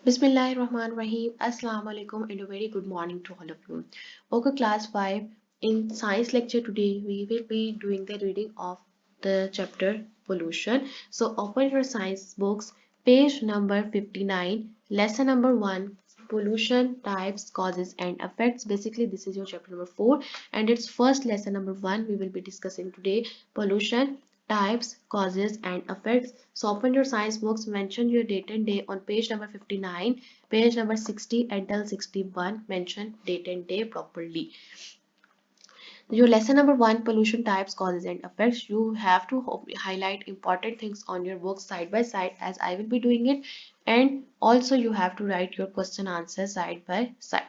Bismillahirrahmanirrahim. Assalamu alaikum and a very good morning to all of you. Okay, class 5. In science lecture today, we will be doing the reading of the chapter pollution. So open your science books, page number 59, lesson number 1, pollution types, causes and effects. Basically, this is your chapter number 4 and its first lesson number 1 we will be discussing today, pollution types, causes and effects. So open your science books, mention your date and day on page number 59, page number 60 until 61, mention date and day properly. Your lesson number 1, pollution types, causes and effects. You have to highlight important things on your book side by side as I will be doing it, and also you have to write your question answer side by side.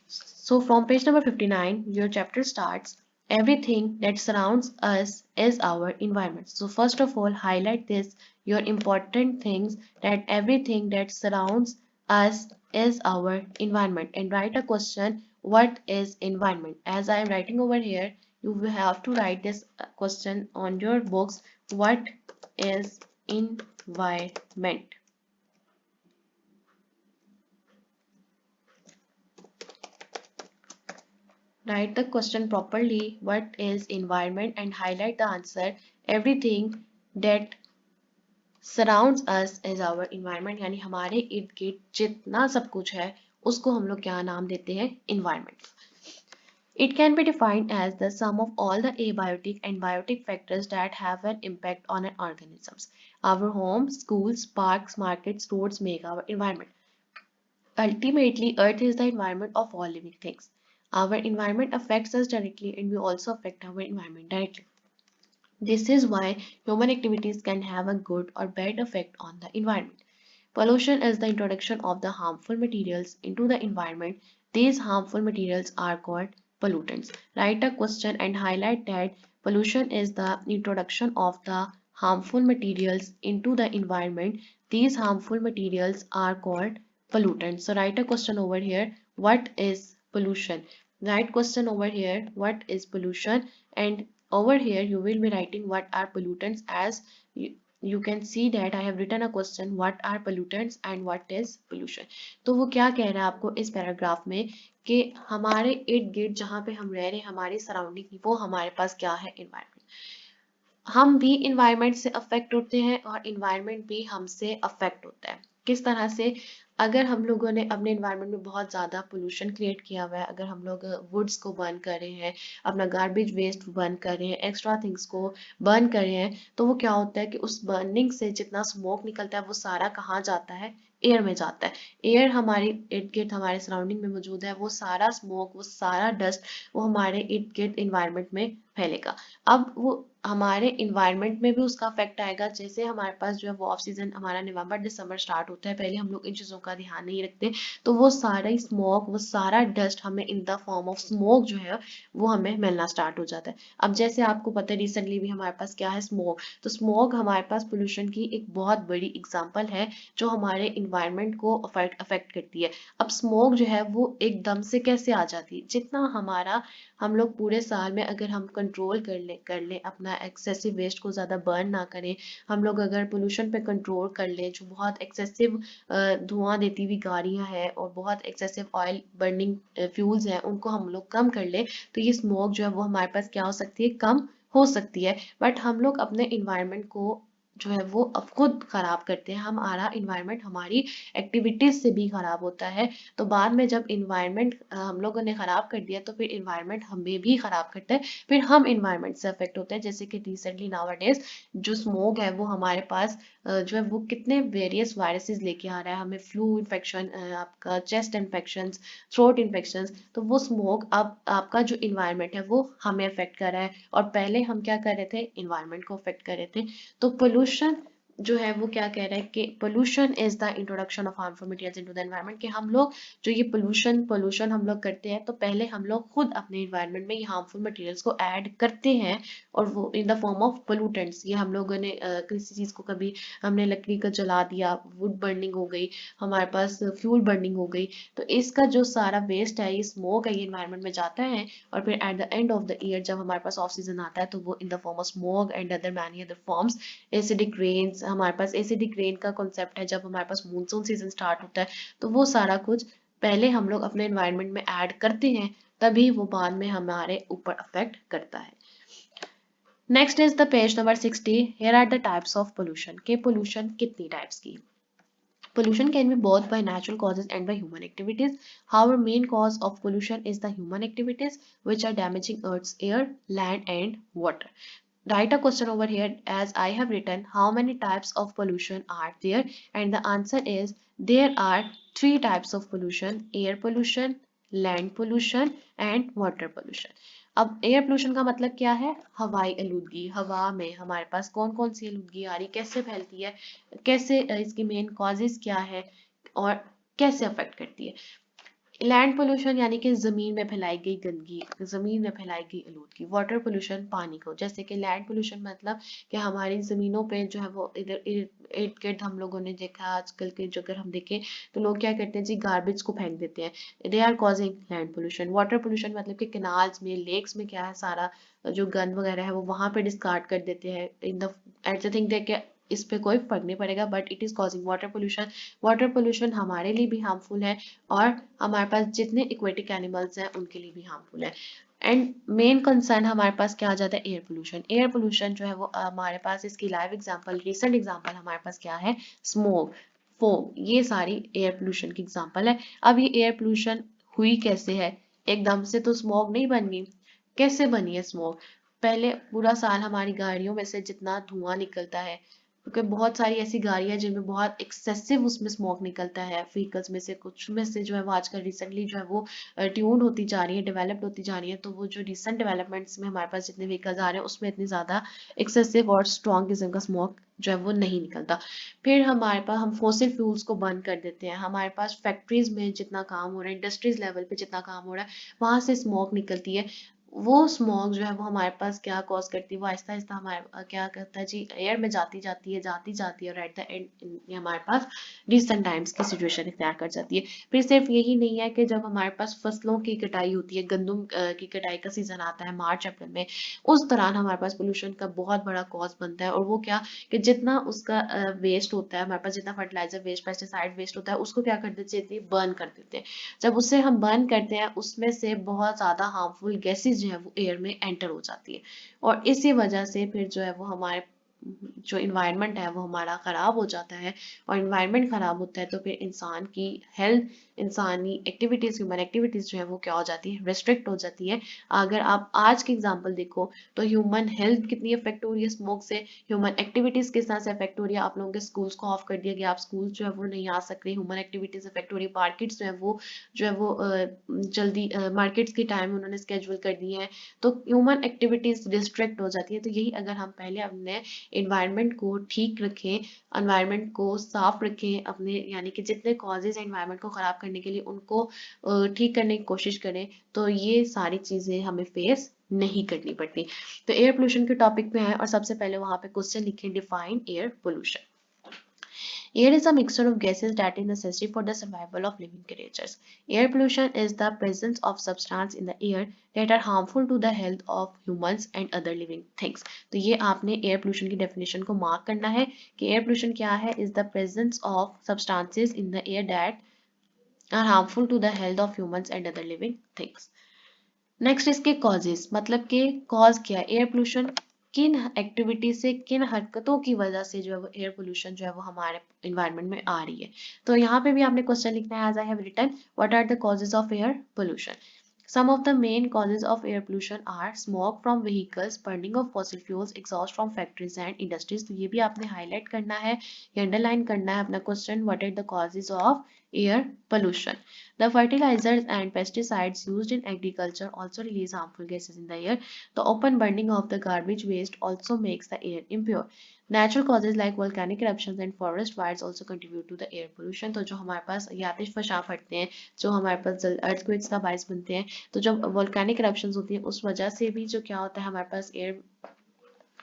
So from page number 59, your chapter starts. Everything that surrounds us is our environment. So first of all, highlight this, your important things, that everything that surrounds us is our environment, and write a question, what is environment? As I am writing over here, you will have to write this question on your books, what is environment? Write the question properly, what is environment, and highlight the answer. Everything that surrounds us is our environment, यानी हमारे इर्द गिर्द जितना सब कुछ है उसको हम लोग क्या नाम देते हैं? environment. It can be defined as the sum of all the abiotic and biotic factors that have an impact on an organisms. Our homes, schools, parks, markets, roads make our environment. Ultimately, Earth is the environment of all living things. Our environment affects us directly and we also affect our environment directly. This is why human activities can have a good or bad effect on the environment. Pollution is the introduction of the harmful materials into the environment. These harmful materials are called pollutants. Write a question and highlight that pollution is the introduction of the harmful materials into the environment. These harmful materials are called pollutants. So write a question over here. What is pollution? Write question over here. What is pollution? And over here you will be writing what are pollutants. As you can see that I have written a question, what are pollutants and what is pollution. तो वो क्या कह रहा है आपको इस paragraph में कि हमारे इर्द गिर्द जहाँ पे हम रह रहे हैं, हमारी सराउंडिंग, वो हमारे पास क्या है? एनवायरनमेंट. हम भी इन्वायरमेंट से अफेक्ट होते हैं और इन्वायरमेंट भी हमसे अफेक्ट होता है. किस तरह से? अगर हम लोगों ने अपने इन्वायरमेंट में बहुत ज़्यादा पोल्यूशन क्रिएट किया हुआ है, अगर हम लोग वुड्स को बर्न कर रहे हैं, अपना गार्बेज वेस्ट बर्न कर रहे हैं, एक्स्ट्रा थिंग्स को बर्न कर रहे हैं, तो वो क्या होता है कि उस बर्निंग से जितना स्मोक निकलता है वो सारा कहाँ जाता है? एयर में जाता है. एयर हमारे इर्द गिर्द हमारे सराउंडिंग में मौजूद है, वो सारा स्मोक, वो सारा डस्ट वो हमारे इर्द गिर्द इन्वायरमेंट में फैलेगा. अब वो हमारे इन्वायरमेंट में भी उसका इफेक्ट आएगा. जैसे हमारे पास जो है वो ऑफ सीजन हमारा नवंबर दिसंबर स्टार्ट होता है, पहले हम लोग इन चीज़ों का ध्यान नहीं रखते, तो वो सारा ही स्मोक, वो सारा डस्ट हमें इन द फॉर्म ऑफ स्मोक जो है वो हमें मिलना स्टार्ट हो जाता है. अब जैसे आपको पता है रिसेंटली भी हमारे पास क्या है? स्मोक. तो स्मोक हमारे पास पोल्यूशन की एक बहुत बड़ी एग्जाम्पल है जो हमारे इन्वायरमेंट को अफेक्ट करती है. अब स्मोक जो है वो एकदम से कैसे आ जाती है? जितना हमारा हम लोग पूरे साल में अगर हम कंट्रोल कर लें अपना एक्सेसिव वेस्ट को ज़्यादा बर्न ना करें, हम लोग अगर पोल्यूशन पे कंट्रोल कर लें, जो बहुत एक्सेसिव धुआं देती हुई गाड़ियां हैं और बहुत एक्सेसिव ऑयल बर्निंग फ्यूल्स हैं, उनको हम लोग कम कर लें, तो ये स्मोक जो है वो हमारे पास क्या हो सकती है? कम हो सकती है. बट हम लोग अपने इन्वायरमेंट को जो है वो अब खुद खराब करते हैं. हमारा इन्वायरमेंट हमारी एक्टिविटीज से भी खराब होता है. तो बाद में जब इन्वायरमेंट हम लोगों ने खराब कर दिया तो फिर इन्वायरमेंट हमें भी खराब करता है, फिर हम इन्वायरमेंट से अफेक्ट होते हैं. जैसे कि रिसेंटली नाउअडेज जो स्मोक है वो हमारे पास जो है वो कितने वेरियस वायरसेस लेके आ रहा है. हमें फ्लू इन्फेक्शन, आपका चेस्ट इन्फेक्शन, थ्रोट इन्फेक्शन. तो वो स्मोक अब आपका जो इन्वायरमेंट है वो हमें अफेक्ट कर रहा है, और पहले हम क्या कर रहे थे? इन्वायरमेंट को अफेक्ट कर रहे थे. तो पोल्यूशन जो है वो क्या कह रहा है कि pollution is the introduction of harmful materials into the environment. कि हम लोग जो ये पोल्यूशन हम लोग करते हैं, तो पहले हम लोग खुद अपने एनवायरनमेंट में ये हार्मफुल मटेरियल्स को ऐड करते हैं, और वो in the form of pollutants. ये हम लोगों ने किसी चीज़ को कभी हमने लकड़ी का जला दिया, वुड बर्निंग हो गई, हमारे पास फ्यूल बर्निंग हो गई, तो इसका जो सारा वेस्ट है, ये स्मोक है, ये एनवायरनमेंट में जाता है, और फिर at the end of the year जब हमारे पास ऑफ सीजन आता है तो वो in the form of smoke and other many other forms, acidic rains, हमारे पास एसिडिक रेन का कॉन्सेप्ट है, जब हमारे पास मानसून सीजन स्टार्ट होता है तो वो सारा कुछ पहले हम लोग अपने एनवायरनमेंट में ऐड करते हैं, तभी वो बाद में हमारे ऊपर अफेक्ट करता है। Next is the page number 60। Here are the types of pollution, के पोल्यूशन कितनी टाइप्स की। Pollution can be both by natural causes and by human activities. However, main cause of pollution is the human activities which are damaging Earth's air, land and water. Write a question over here as I have written how many types of pollution are there, and the answer is there are three types of pollution: air pollution, land pollution and water pollution. अब air pollution का मतलब क्या है, हवाई आलूदगी, हवा में हमारे पास कौन कौन सी आलूदगी आ रही, कैसे फैलती है, कैसे इसकी मेन कॉजेज क्या है और कैसे अफेक्ट करती है। लैंड पोल्यूशन यानी कि जमीन में फैलाई गई गंदगी, जमीन में फैलाई गई आलूदगी। वाटर पोल्यूशन पानी को, जैसे कि लैंड पोल्यूशन मतलब कि हमारी जमीनों पे जो है वो इधर इर्द गिर्द हम लोगों ने देखा आजकल के, जो अगर हम देखें तो लोग क्या करते हैं जी, गार्बेज को फेंक देते हैं। They are causing land pollution. Water pollution मतलब कि कैनाल्स में, लेक्स में क्या है, सारा जो गंद वगैरह है वो वहां पे डिस्कार्ड कर देते हैं in the at the think देख के इस पे कोई फर्क नहीं पड़ेगा, but it is causing water pollution. Water pollution हमारे लिए भी हार्मफुल है और हमारे पास जितने एक्वेटिक एनिमल्स हैं उनके लिए भी हार्मफुल है। एंड मेन कंसर्न हमारे पास क्या आ जाता है, एयर पोल्यूशन। एयर पोल्यूशन जो है वो हमारे पास इसकी लाइव एग्जांपल, रिसेंट एग्जांपल हमारे पास क्या है, स्मोक, फोम, ये सारी एयर पोल्यूशन की एग्जांपल है। अब ये एयर पोल्यूशन हुई कैसे है, एकदम से तो स्मोक नहीं बन गई। कैसे बनी है स्मोक, पहले पूरा साल हमारी गाड़ियों में से जितना धुआं निकलता है, क्योंकि बहुत सारी ऐसी गाड़ियां जिनमें बहुत एक्सेसिव उसमें स्मोक निकलता है, व्हीकल्स में से कुछ में से जो है वो आजकल रिसेंटली जो है वो ट्यून्ड होती जा रही है, डेवलप्ड होती जा रही है, तो वो जो रिसेंट डेवलपमेंट्स में हमारे पास जितने व्हीकल्स आ रहे हैं उसमें इतनी ज़्यादा एक्सेसिव और स्ट्रॉन्ग किस्म का स्मोक जो है वो नहीं निकलता। फिर हमारे पास हम फॉसिल फ्यूल्स को बंद कर देते हैं, हमारे पास फैक्ट्रीज में जितना काम हो रहा है, इंडस्ट्रीज लेवल पे जितना काम हो रहा है, वहां से स्मोक निकलती है। वो स्मोक जो है वो हमारे पास क्या कॉज करती है, वो आहिस्ता आहिस्ता हमारे क्या करता है जी, एयर में जाती जाती है जाती जाती है और एट द एंड हमारे पास रिसेंट टाइम्स की सिचुएशन इख्तियार कर जाती है। फिर सिर्फ यही नहीं है कि जब हमारे पास फसलों की कटाई होती है, गंदम की कटाई का सीजन आता है मार्च अप्रैल में, उस दौरान हमारे पास पोल्यूशन का बहुत बड़ा कॉज बनता है। और वो क्या, कि जितना उसका वेस्ट होता है हमारे पास, जितना फर्टिलाइजर वेस्ट, पेस्टिसाइड वेस्ट होता है, उसको क्या कर देते हैं, बर्न कर देते हैं। जब उसे हम बर्न करते हैं उसमें से बहुत ज़्यादा हार्मफुल गैसेस जो है वो एयर में एंटर हो जाती है, और इसी वजह से फिर जो है वो हमारे जो इन्वायरमेंट है वो हमारा ख़राब हो जाता है। और इन्वायरमेंट ख़राब होता है तो फिर इंसान की हेल्थ, इंसानी एक्टिविटीज़, ह्यूमन एक्टिविटीज़ जो है वो क्या हो जाती है, रेस्ट्रिक्ट हो जाती है। अगर आप आज की एग्जांपल देखो तो ह्यूमन हेल्थ कितनी अफेक्ट हो रही है स्मोक से, ह्यूमन एक्टिविटीज़ किस तरह से अफेक्ट हो रही है। आप लोगों के स्कूल्स को ऑफ कर दिया गया, आप स्कूल जो है वो नहीं आ सक रहे, ह्यूमन एक्टिविटीज़ अफेक्ट हो रही है। मार्केट्स जो है वो जल्दी मार्केट्स की टाइम उन्होंने स्केड्यूल कर दिए हैं, तो ह्यूमन एक्टिविटीज डिस्ट्रैक्ट हो जाती है। तो यही अगर हम पहले अपने इन्वायरमेंट को ठीक रखें, एनवायरनमेंट को साफ रखें, अपने यानी कि जितने कॉजेज हैं एनवायरनमेंट को ख़राब करने के लिए उनको ठीक करने की कोशिश करें, तो ये सारी चीज़ें हमें फेस नहीं करनी पड़ती। तो एयर पोल्यूशन के टॉपिक पे हैं और सबसे पहले वहां पे क्वेश्चन लिखें, define air pollution. Air is a mixture of gases that is necessary for the survival of living creatures. Air pollution is the presence of substances in the air that are harmful to the health of humans and other living things. तो ये आपने air pollution की definition को mark करना है कि air pollution क्या है, is the presence of substances in the air that are harmful to the health of humans and other living things. Next इसके कॉजेज, मतलब कि कॉज क्या है, एयर पोल्यूशन किन एक्टिविटी से, किन हरकतों की वजह से जो है वो एयर पोल्यूशन जो है वो हमारे इन्वायरमेंट में आ रही है। तो यहाँ पे भी आपने क्वेश्चन लिखना है, as I have written what are the causes of air pollution. Some of the main causes of air pollution are smoke from vehicles, burning of fossil fuels, exhaust from factories and industries. तो ये भी आपने highlight करना है या underline करना है अपना question, what are the causes of air pollution. The fertilizers and pesticides used in agriculture also release harmful gases in the air. The open burning of the garbage waste also makes the air impure. Natural causes like volcanic eruptions and forest fires also contribute to the air pollution. तो जो हमारे पास ये आतिश फशां फटते हैं, जो हमारे पास earthquakes का बायस बनते हैं, तो जब वोल्केनिक eruptions होती हैं उस वजह से भी जो क्या होता है हमारे पास एयर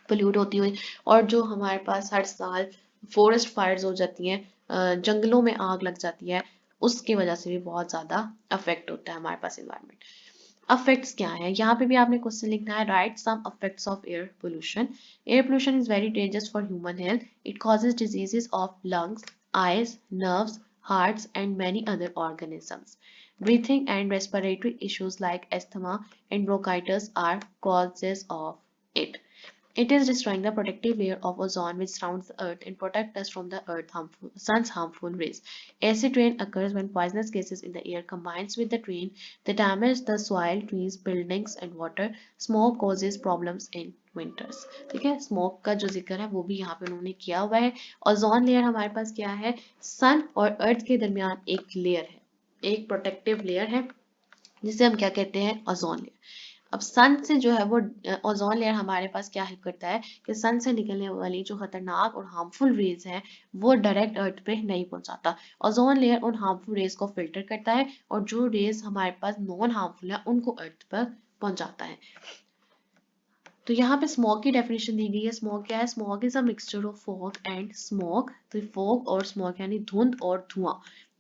पोल्यूट होती हुई, और जो हमारे पास हर साल फॉरेस्ट फायर्स हो जाती हैं, जंगलों में आग लग जाती है, उसकी वजह से भी बहुत ज़्यादा अफेक्ट होता है हमारे पास इन्वायरमेंट। अफेक्ट्स क्या है, यहाँ पे भी आपने क्वेश्चन लिखना है, write some affects of air pollution. Air pollution is very dangerous for human health, it causes diseases of lungs, eyes, nerves, hearts and many other organisms. Breathing and respiratory issues like asthma and bronchitis are causes of it. It is destroying the protective layer of ozone which surrounds the earth and protects us from the sun's harmful rays. Acid rain occurs when poisonous gases in the air combines with the rain. They damage the soil, trees, buildings and water. Smoke causes problems in winters. ठीक है, smoke का जो जिक्र है वो भी यहाँ पे उन्होंने किया हुआ है। ओजोन लेयर हमारे पास क्या है, सन और अर्थ के दरमियान एक लेयर है, एक प्रोटेक्टिव लेयर है जिसे हम क्या कहते हैं, ओजोन लेयर। अब सन से जो है वो ओजोन लेयर हमारे पास क्या हेल्प करता है कि सन से निकलने वाली जो खतरनाक और हार्मफुल रेज है वो डायरेक्ट अर्थ पे नहीं पहुंचाता। ओजोन लेयर उन हार्मफुल रेज को फिल्टर करता है और जो रेज हमारे पास नॉन हार्मफुल है उनको अर्थ पर पहुंचाता है। तो यहाँ पे स्मॉग की डेफिनेशन दी गई है। स्मॉग क्या है, smog is a mixture of fog and smoke. तो फॉग और स्मॉग यानी धुंध और धुआं।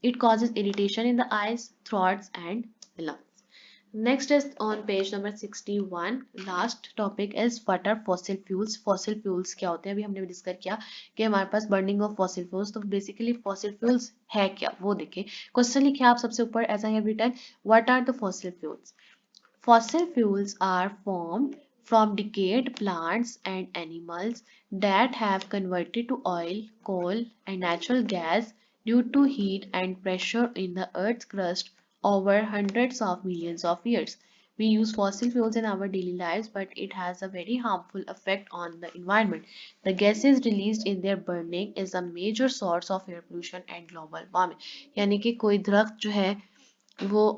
It causes irritation in the eyes, throats and lungs. Next is on page number 61. Last topic is what are fossil fuels. Fossil fuels क्या होते हैं, अभी हमने डिस्कस किया कि हमारे पास burning of fossil fuels। तो बेसिकली fossil fuels है क्या वो देखें। क्वेश्चन लिखे आप सबसे ऊपर, as I have written, what are the fossil fuels? Fossil fuels are formed from decayed plants and animals that have converted to oil, coal, and natural gas due to heat and pressure in the Earth's crust over hundreds of millions of years. We use fossil fuels in our daily lives, but it has a very harmful effect on the environment. The gases released in their burning is a major source of air pollution and global warming. यानी कि कोई दरख्त जो है वो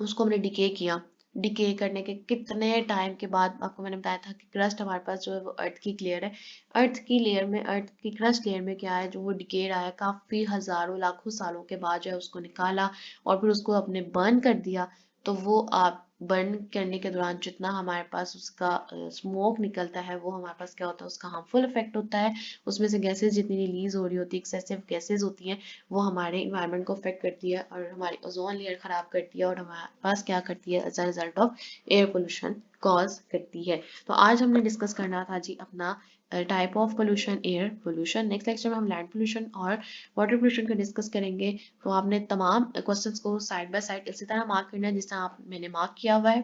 उसको हमने decay किया, डिके करने के कितने टाइम के बाद आपको मैंने बताया था कि क्रस्ट हमारे पास जो है वो अर्थ की लेयर है। अर्थ की लेयर में, अर्थ की क्रस्ट लेयर में क्या है, जो वो डिकेड आया काफी हजारों लाखों सालों के बाद जो है उसको निकाला और फिर उसको अपने बर्न कर दिया। तो वो आप बर्न करने के दौरान जितना हमारे पास उसका स्मोक निकलता है वो हमारे पास क्या होता है, उसका हार्मफुल इफेक्ट होता है। उसमें से गैसेज जितनी रिलीज हो रही होती है, एक्सेसिव गैसेज होती हैं, वो हमारे इन्वायरमेंट को अफेक्ट करती है और हमारी ओजोन लेयर खराब करती है और हमारे पास क्या करती है, as a result of air pollution cause करती है। तो आज हमने डिस्कस करना था जी अपना type of pollution, air pollution. Next lecture में हम लैंड पोल्यूशन और वाटर पोल्यूशन को डिस्कस करेंगे। तो आपने तमाम क्वेश्चंस को साइड बाय साइड इसी तरह मार्क करना है जिस तरह आप मैंने मार्क किया हुआ है।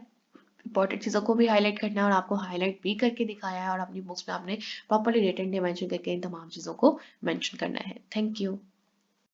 इंपॉर्टेंट चीज़ों को भी हाईलाइट करना है और आपको हाईलाइट भी करके दिखाया है और अपनी बुक्स में आपने properly date and day mention करके इन तमाम चीज़ों को मेंशन करना है। Thank you.